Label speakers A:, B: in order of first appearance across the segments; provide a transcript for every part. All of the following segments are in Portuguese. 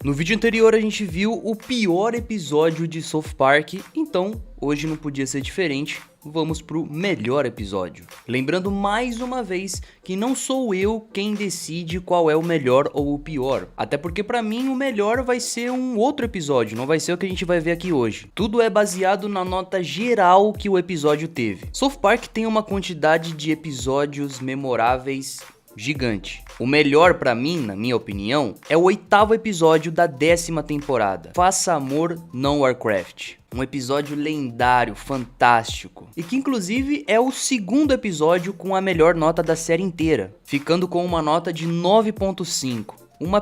A: No vídeo anterior a gente viu o pior episódio de South Park, então hoje não podia ser diferente, vamos pro melhor episódio. Lembrando mais uma vez que não sou eu quem decide qual é o melhor ou o pior, até porque pra mim o melhor vai ser um outro episódio, não vai ser o que a gente vai ver aqui hoje. Tudo é baseado na nota geral que o episódio teve. South Park tem uma quantidade de episódios memoráveis gigante. O melhor pra mim, na minha opinião, é o 8º episódio da 10ª temporada, Faça Amor Não Warcraft. Um episódio lendário, fantástico, e que inclusive é o 2º episódio com a melhor nota da série inteira, ficando com uma nota de 9.5. Uma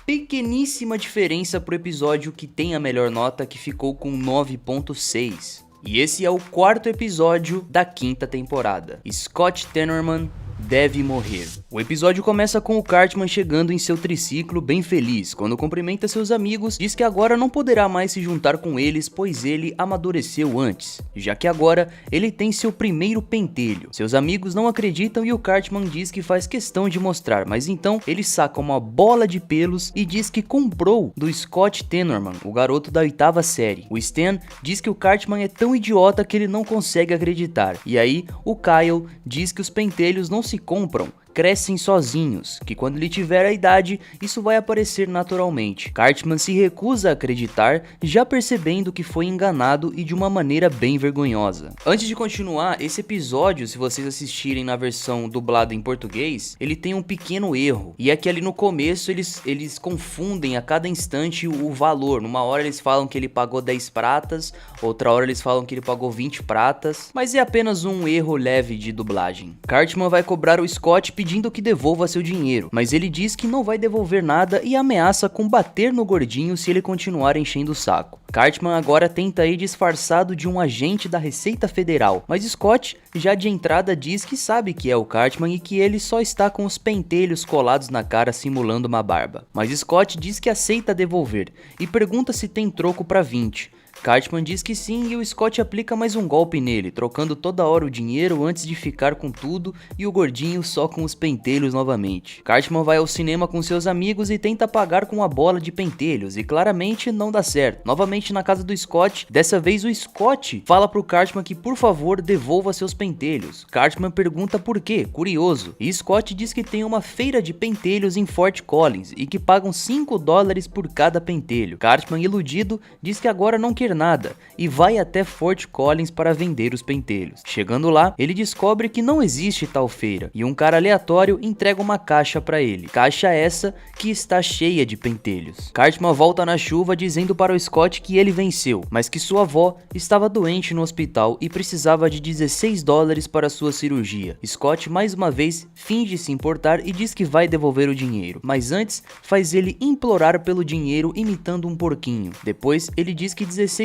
A: pequeníssima diferença pro episódio que tem a melhor nota, que ficou com 9.6. E esse é o 4º episódio da 5ª temporada. Scott Tenorman deve morrer. O episódio começa com o Cartman chegando em seu triciclo bem feliz, quando cumprimenta seus amigos, diz que agora não poderá mais se juntar com eles, pois ele amadureceu antes, já que agora ele tem seu primeiro pentelho. Seus amigos não acreditam e o Cartman diz que faz questão de mostrar, mas então ele saca uma bola de pelos e diz que comprou do Scott Tenorman, o garoto da 8ª série. O Stan diz que o Cartman é tão idiota que ele não consegue acreditar, e aí o Kyle diz que os pentelhos não se compram, crescem sozinhos, que quando ele tiver a idade, isso vai aparecer naturalmente. Cartman se recusa a acreditar, já percebendo que foi enganado e de uma maneira bem vergonhosa. Antes de continuar, esse episódio, se vocês assistirem na versão dublada em português, ele tem um pequeno erro, e é que ali no começo eles confundem a cada instante o valor. Numa hora eles falam que ele pagou 10 pratas, outra hora eles falam que ele pagou 20 pratas, mas é apenas um erro leve de dublagem. Cartman vai cobrar o Scott pedindo que devolva seu dinheiro, mas ele diz que não vai devolver nada e ameaça com bater no gordinho se ele continuar enchendo o saco. Cartman agora tenta ir disfarçado de um agente da Receita Federal, mas Scott já de entrada diz que sabe que é o Cartman e que ele só está com os pentelhos colados na cara simulando uma barba. Mas Scott diz que aceita devolver e pergunta se tem troco para 20. Cartman diz que sim e o Scott aplica mais um golpe nele, trocando toda hora o dinheiro antes de ficar com tudo e o gordinho só com os pentelhos novamente. Cartman vai ao cinema com seus amigos e tenta pagar com a bola de pentelhos e claramente não dá certo. Novamente na casa do Scott, dessa vez o Scott fala pro Cartman que por favor devolva seus pentelhos. Cartman pergunta por quê, curioso, e Scott diz que tem uma feira de pentelhos em Fort Collins e que pagam $5 por cada pentelho. Cartman, iludido, diz que agora não quer nada e vai até Fort Collins para vender os pentelhos. Chegando lá, ele descobre que não existe tal feira e um cara aleatório entrega uma caixa para ele. Caixa essa que está cheia de pentelhos. Cartman volta na chuva dizendo para o Scott que ele venceu, mas que sua avó estava doente no hospital e precisava de $16 para sua cirurgia. Scott mais uma vez finge se importar e diz que vai devolver o dinheiro, mas antes faz ele implorar pelo dinheiro imitando um porquinho. Depois ele diz que $16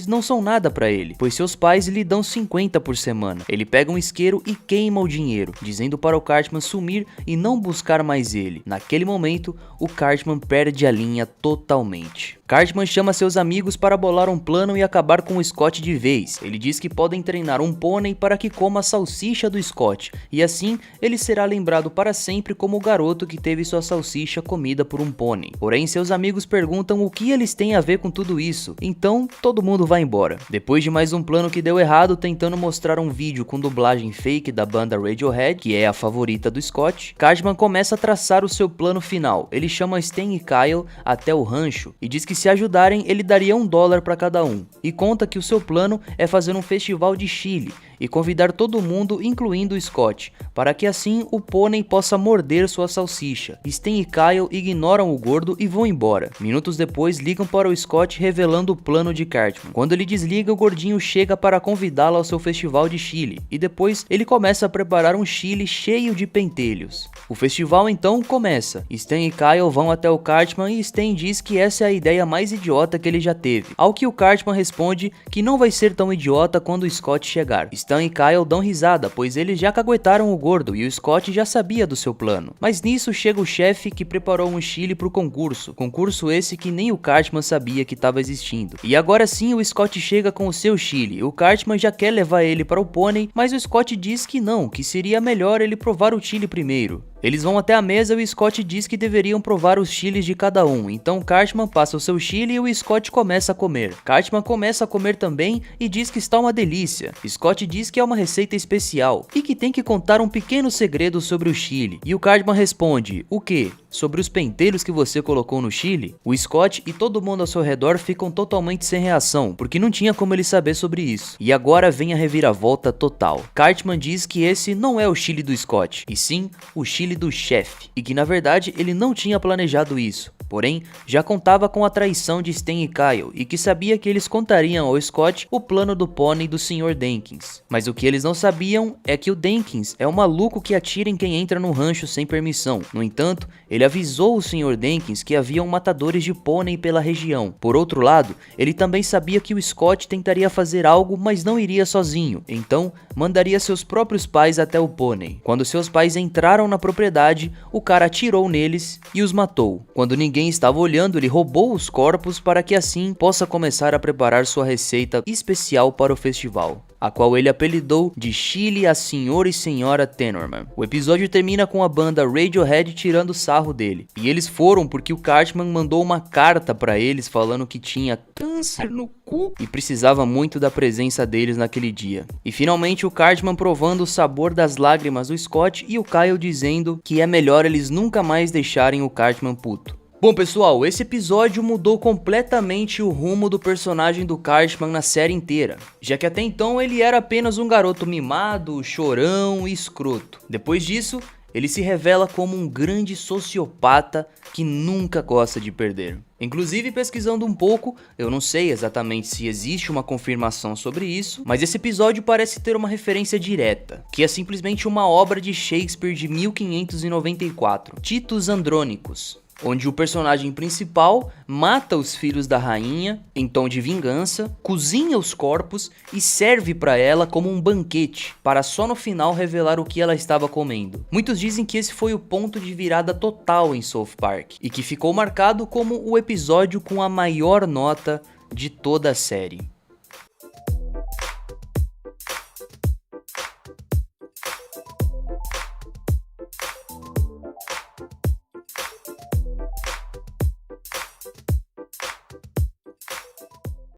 A: não são nada para ele, pois seus pais lhe dão 50 por semana. Ele pega um isqueiro e queima o dinheiro, dizendo para o Cartman sumir e não buscar mais ele. Naquele momento, o Cartman perde a linha totalmente. Cartman chama seus amigos para bolar um plano e acabar com o Scott de vez. Ele diz que podem treinar um pônei para que coma a salsicha do Scott, e assim ele será lembrado para sempre como o garoto que teve sua salsicha comida por um pônei. Porém, seus amigos perguntam o que eles têm a ver com tudo isso, então todo mundo vai embora. Depois de mais um plano que deu errado, tentando mostrar um vídeo com dublagem fake da banda Radiohead, que é a favorita do Scott, Cartman começa a traçar o seu plano final. Ele chama Stan e Kyle até o rancho e diz que se ajudarem ele daria $1 para cada um, e conta que o seu plano é fazer um festival de Chile e convidar todo mundo, incluindo o Scott, para que assim o pônei possa morder sua salsicha. Stan e Kyle ignoram o gordo e vão embora. Minutos depois ligam para o Scott revelando o plano de Cartman. Quando ele desliga, o gordinho chega para convidá-lo ao seu festival de Chile, e depois ele começa a preparar um chile cheio de pentelhos. O festival então começa. Stan e Kyle vão até o Cartman e Stan diz que essa é a ideia mais idiota que ele já teve, ao que o Cartman responde que não vai ser tão idiota quando o Scott chegar. Stan e Kyle dão risada, pois eles já caguetaram o gordo e o Scott já sabia do seu plano. Mas nisso chega o chefe que preparou um chile pro concurso esse que nem o Cartman sabia que estava existindo. E agora sim o Scott chega com o seu chile. O Cartman já quer levar ele para o pônei, mas o Scott diz que não, que seria melhor ele provar o chile primeiro. Eles vão até a mesa e o Scott diz que deveriam provar os chiles de cada um, então Cartman passa o seu chile e o Scott começa a comer. Cartman começa a comer também e diz que está uma delícia. Scott diz que é uma receita especial e que tem que contar um pequeno segredo sobre o chile. E o Cartman responde, o quê? Sobre os penteiros que você colocou no chile? O Scott e todo mundo ao seu redor ficam totalmente sem reação, porque não tinha como ele saber sobre isso. E agora vem a reviravolta total. Cartman diz que esse não é o chile do Scott, e sim o chile do chefe, e que na verdade ele não tinha planejado isso. Porém, já contava com a traição de Stan e Kyle, e que sabia que eles contariam ao Scott o plano do pônei do Sr. Denkins. Mas o que eles não sabiam é que o Denkins é um maluco que atira em quem entra no rancho sem permissão. No entanto, ele avisou o Sr. Denkins que haviam matadores de pônei pela região. Por outro lado, ele também sabia que o Scott tentaria fazer algo, mas não iria sozinho. Então, mandaria seus próprios pais até o pônei. Quando seus pais entraram na propriedade, o cara atirou neles e os matou. Quando ninguém estava olhando, ele roubou os corpos para que assim possa começar a preparar sua receita especial para o festival, a qual ele apelidou de Chile a Sr. e Sra. Tenorman. O episódio termina com a banda Radiohead tirando sarro dele. E eles foram porque o Cartman mandou uma carta para eles falando que tinha câncer no cu e precisava muito da presença deles naquele dia. E finalmente o Cartman provando o sabor das lágrimas do Scott e o Kyle dizendo que é melhor eles nunca mais deixarem o Cartman puto. Bom pessoal, esse episódio mudou completamente o rumo do personagem do Cartman na série inteira, já que até então ele era apenas um garoto mimado, chorão e escroto. Depois disso, ele se revela como um grande sociopata que nunca gosta de perder. Inclusive, pesquisando um pouco, eu não sei exatamente se existe uma confirmação sobre isso, mas esse episódio parece ter uma referência direta, que é simplesmente uma obra de Shakespeare de 1594, Titus Andronicus, onde o personagem principal mata os filhos da rainha em tom de vingança, cozinha os corpos e serve para ela como um banquete, para só no final revelar o que ela estava comendo. Muitos dizem que esse foi o ponto de virada total em South Park, e que ficou marcado como o episódio com a maior nota de toda a série.